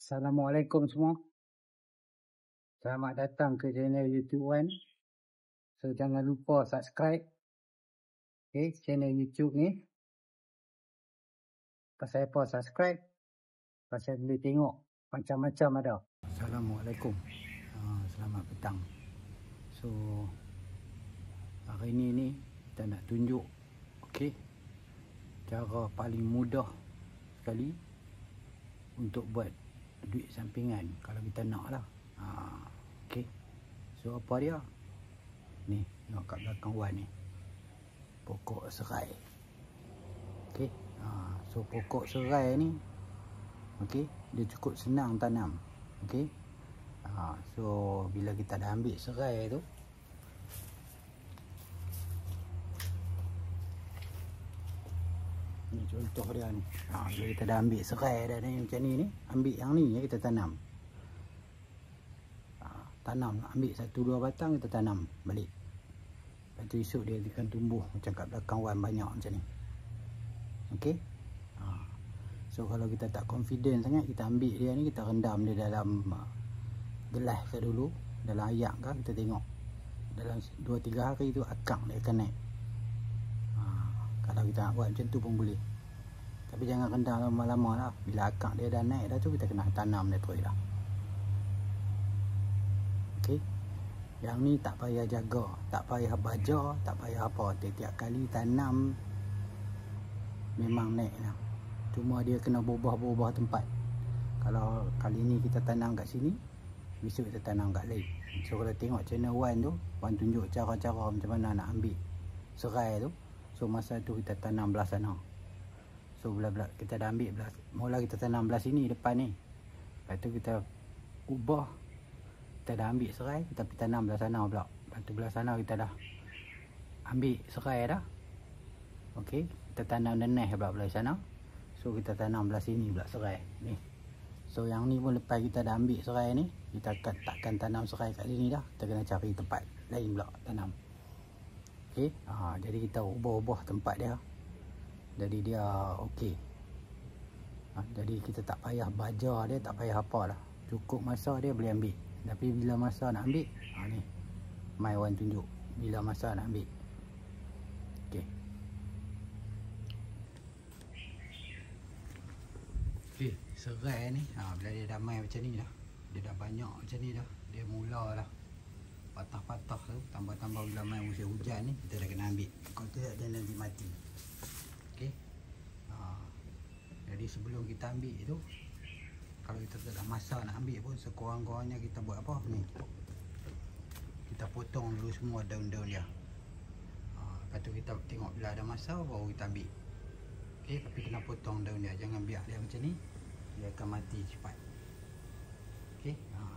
Assalamualaikum semua. Selamat datang ke channel YouTube Wan. So jangan lupa subscribe channel YouTube ni. Pasal apa subscribe? Pasal boleh tengok macam-macam ada. Assalamualaikum. Selamat petang. So hari ni kita nak tunjuk cara paling mudah sekali untuk buat duit sampingan kalau kita nak lah. So apa dia? Ni tengok kat belakang Wan ni, pokok serai. So pokok serai ni dia cukup senang tanam. So bila kita dah ambil serai tu, ni contoh dia ni. Bila kita dah ambil serai dah ni macam ni, ambil yang ni kita tanam. Tanam, ambil 1-2 batang kita tanam balik. Lepas tu esok dia akan tumbuh macam kat belakang Wan banyak macam ni. So kalau kita tak confident sangat, kita ambil dia ni, kita rendam dia dalam gelas ke dulu, dalam ayak ke, kita tengok dalam 2-3 hari tu akar dia akan naik. Kalau kita nak buat macam tu pun boleh, tapi jangan rendam lama-lama lah. Bila akar dia dah naik dah tu, kita kena tanam dia terus dah. Yang ni tak payah jaga, tak payah baja, tak payah apa. Tiap-tiap kali tanam memang naik lah. Cuma dia kena berubah-ubah tempat. Kalau kali ni kita tanam kat sini, besok kita tanam kat lain. So kalau tengok channel Wan tu, Wan tunjuk cara-cara macam mana nak ambil serai tu. So masa tu kita tanam belah sana. So belah kita dah ambil belah, mula kita tanam belah sini depan ni. Lepas tu kita ubah, kita dah ambil serai, kita pergi tanam belah sana pula. Lepas tu belah sana kita dah ambil serai dah. Kita tanam deneh pula belah sana. So kita tanam belah sini pula serai ni. So yang ni pun lepas kita dah ambil serai ni, kita takkan tanam serai kat sini dah. Kita kena cari tempat lain pula tanam. Jadi kita ubah-ubah tempat dia. Jadi dia jadi kita tak payah baja dia, tak payah apa lah. Cukup masa dia boleh ambil. Tapi bila masa nak ambil, ni mai Wan tunjuk bila masa nak ambil. Serai ni bila dia dah mai macam ni dah, dia dah banyak macam ni dah, dia mula lah patah-patah tu. Tambah-tambah bila mai musim hujan ni, kita dah kena ambil. Kalau tidak dia nanti mati. Jadi sebelum kita ambil tu, kalau kita tak ada masa nak ambil pun, sekurang-kurangnya kita buat apa ni, kita potong dulu semua daun-daun dia. Lepas tu kita tengok bila ada masa baru kita ambil. Tapi kena potong daun dia, jangan biar dia macam ni, dia akan mati cepat.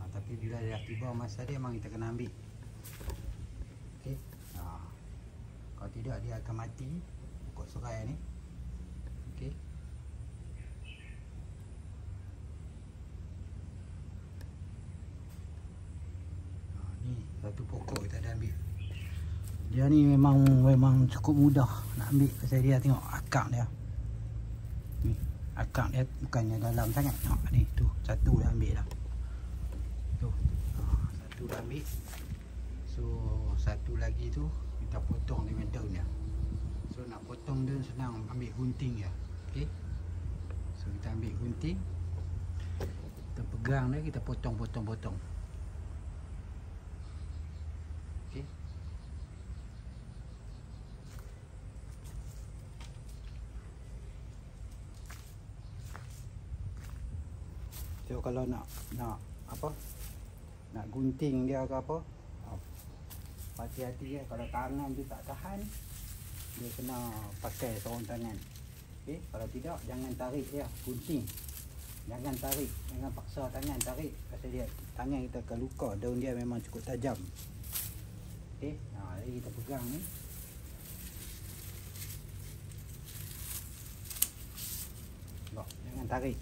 Tapi bila dia dah tiba masa dia, memang kita kena ambil. Kalau tidak dia akan mati pokok serai ni. Ni satu pokok kita dah ambil. Dia ni memang cukup mudah nak ambil. Pasal dia tengok akar dia ni, akar dia bukannya dalam sangat. Ni tu satu dah ambil dah tu. Satu dah ambil. So satu lagi tu kita potong dengan daun dia. So nak potong daun senang, ambil gunting dia. So kita ambil gunting, kita pegang dia, kita potong. So kalau nak apa, nak gunting dia ke apa, hati-hati ya. Kalau tangan tu tak tahan, dia kena pakai seorang tangan. Kalau tidak, jangan tarik dia, gunting. Jangan tarik, jangan paksa tangan tarik. Pasal dia, tangan kita akan luka. Daun dia memang cukup tajam. Jadi kita pegang ni. Jangan tarik.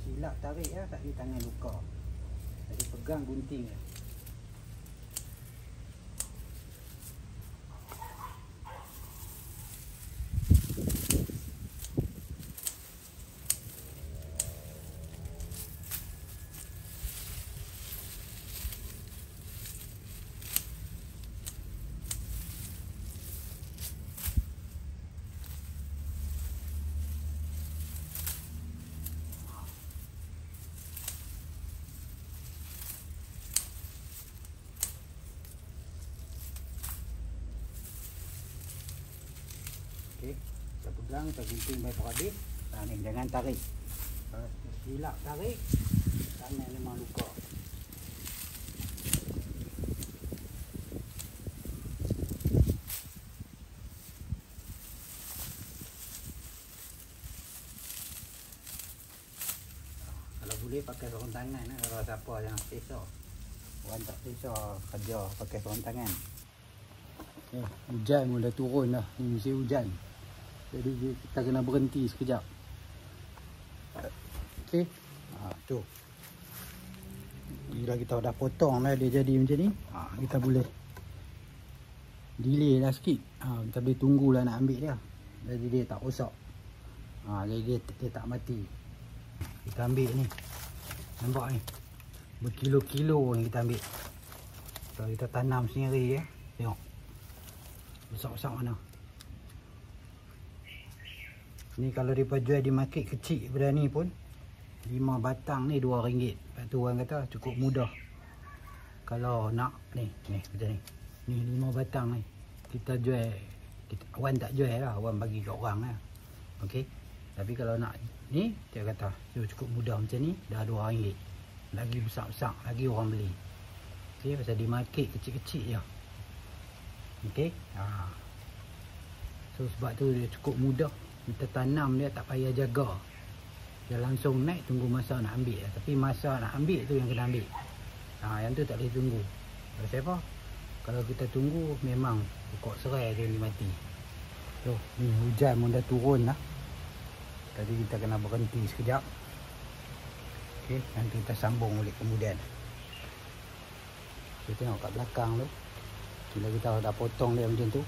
Silap tarik ya, tak ada tangan luka. Jadi pegang gunting ya. pegang, tergunting baik habis. Ni jangan tarik. Kalau silap tarik, tangan memang luka. Kalau boleh pakai sarung tangan, kalau siapa jangan pisau. Orang tak pisau kerja pakai sarung tangan. Hujan pun dah turun dah. Ni musim hujan. Jadi kita kena berhenti sekejap. Okey. Tu. Bila kita dah potong dah dia jadi macam ni, kita boleh delay lah sikit. Kita boleh tunggulah nak ambil dia. Jadi dia tak rosak. Jadi dia tak mati. Kita ambil ni. Nampak ni. Berkilo-kilo ni kita ambil. Kalau kita tanam sendiri tengok. Besar-besar mana. Ni kalau mereka jual di market kecil daripada ni pun 5 batang ni RM2. Lepas tu orang kata cukup mudah. Kalau nak ni macam ni. Ni 5 batang ni. Kita jual, Wan tak jual lah, Wan bagi kat orang lah. Okey. Tapi kalau nak ni, dia kata cukup mudah macam ni dah RM2. Lagi besar-besar lagi orang beli. Okey, pasal di market kecil-kecil je. Okey. So sebab tu dia cukup mudah. Kita tanam dia tak payah jaga. Dia langsung naik, tunggu masa nak ambil. Tapi masa nak ambil tu yang kena ambil. Yang tu tak boleh tunggu. Sebab apa? Kalau kita tunggu memang pokok serai dia ni mati. So ni hujan pun dah turun lah. Tadi kita kena berhenti sekejap. Okey, nanti kita sambung balik kemudian. Kita tengok kat belakang tu. Bila kita dah potong dia macam tu.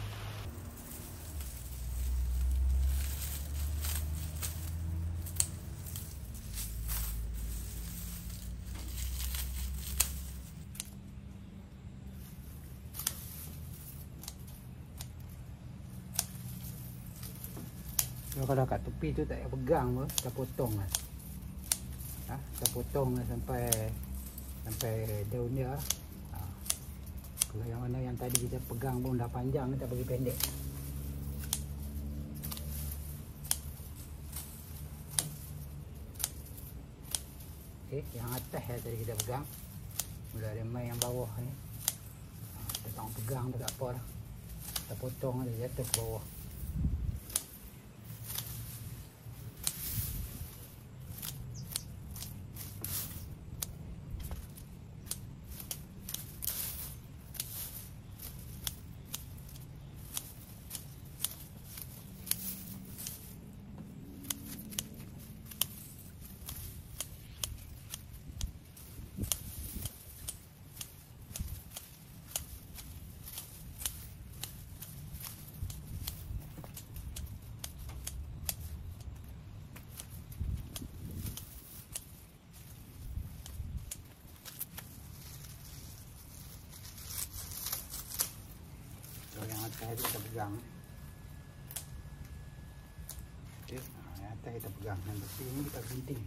Kalau kat tepi tu tak payah pegang pun, kita potong lah. Kita potong lah sampai daun dia. Kalau yang mana yang tadi kita pegang pun dah panjang, kita bagi pendek. Okey, yang atas yang tadi kita pegang. Mula ada mai yang bawah ni. Kita tak pegang tu tak apa lah. Kita potong dia jatuh ke bawah. Yang atas kita pegang. Okey, yang atas kita pegang. Yang bersih ni kita gunting.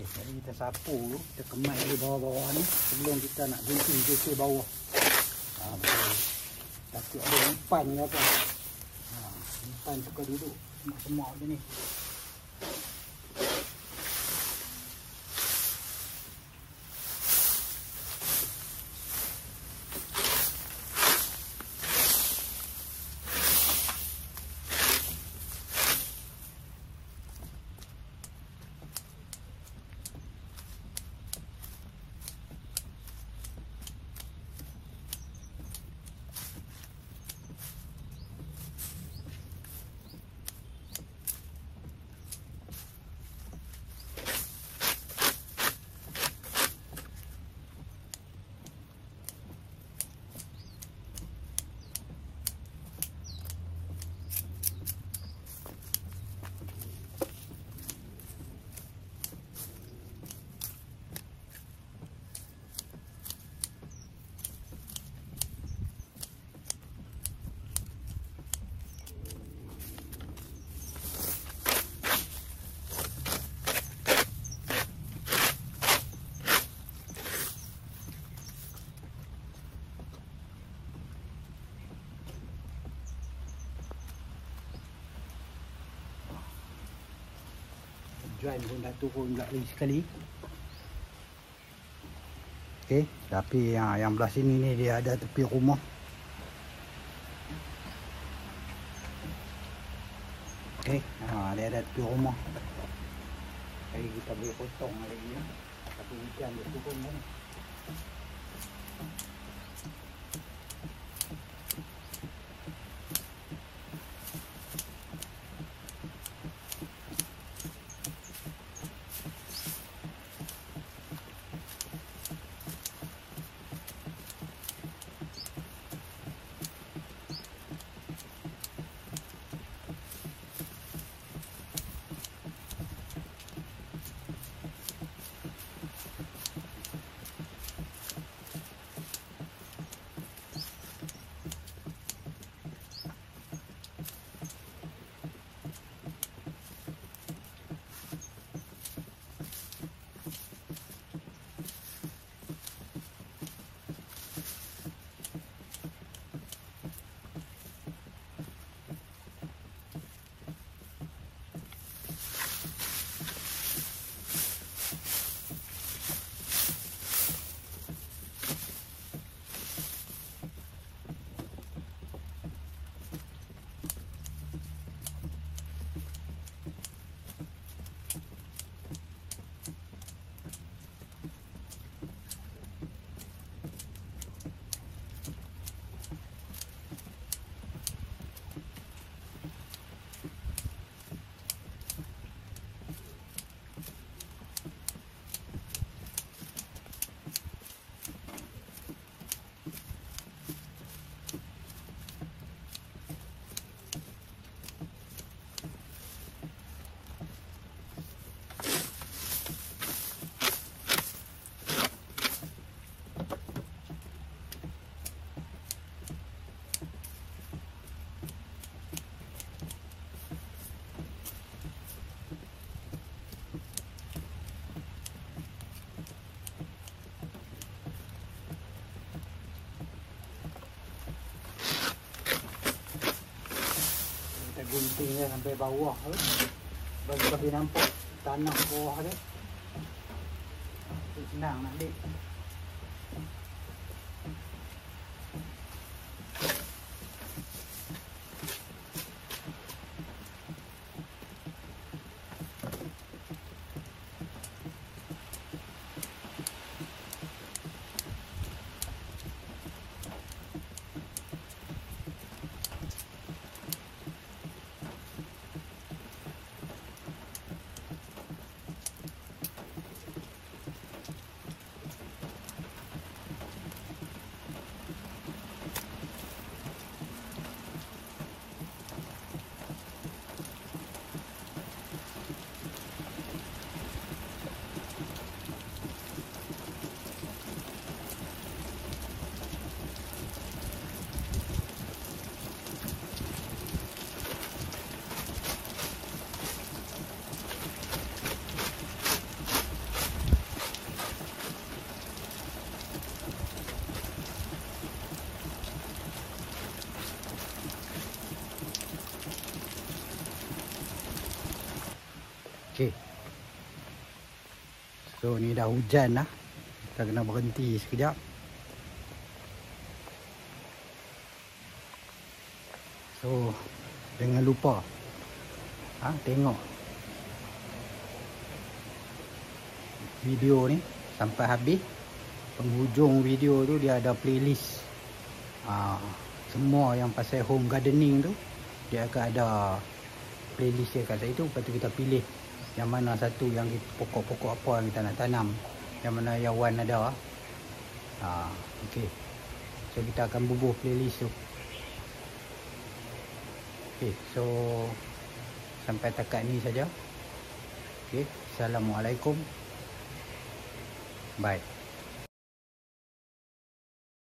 Okey, jadi kita sapu dulu, kita kemat di bawah-bawah ni sebelum kita nak gunting JK bawah. Betul. Takut ada umpan ke apa. Umpan suka duduk semak-semak macam ni. Join pun dah turun pula lagi sekali. Okey, tapi yang belah sini ni dia ada tepi rumah. Okey, dia ada tepi rumah. Jadi kita boleh potong lagi ni. Tapi hujan dia turun kan. Gunting dia sampai bawah tu. Bagi nampak tanah bawah dia. Senang nak dek. So ni dah hujan lah, kita kena berhenti sekejap. So jangan lupa tengok video ni sampai habis. Penghujung video tu dia ada playlist semua yang pasal home gardening tu. Dia akan ada playlist dia kat situ. Lepas tu kita pilih yang mana satu yang pokok-pokok apa yang kita nak tanam, yang mana yang Wan ada. Okay, so kita akan bubuh playlist tu. Okay, so sampai takat ni saja. Okay, Assalamualaikum. Bye.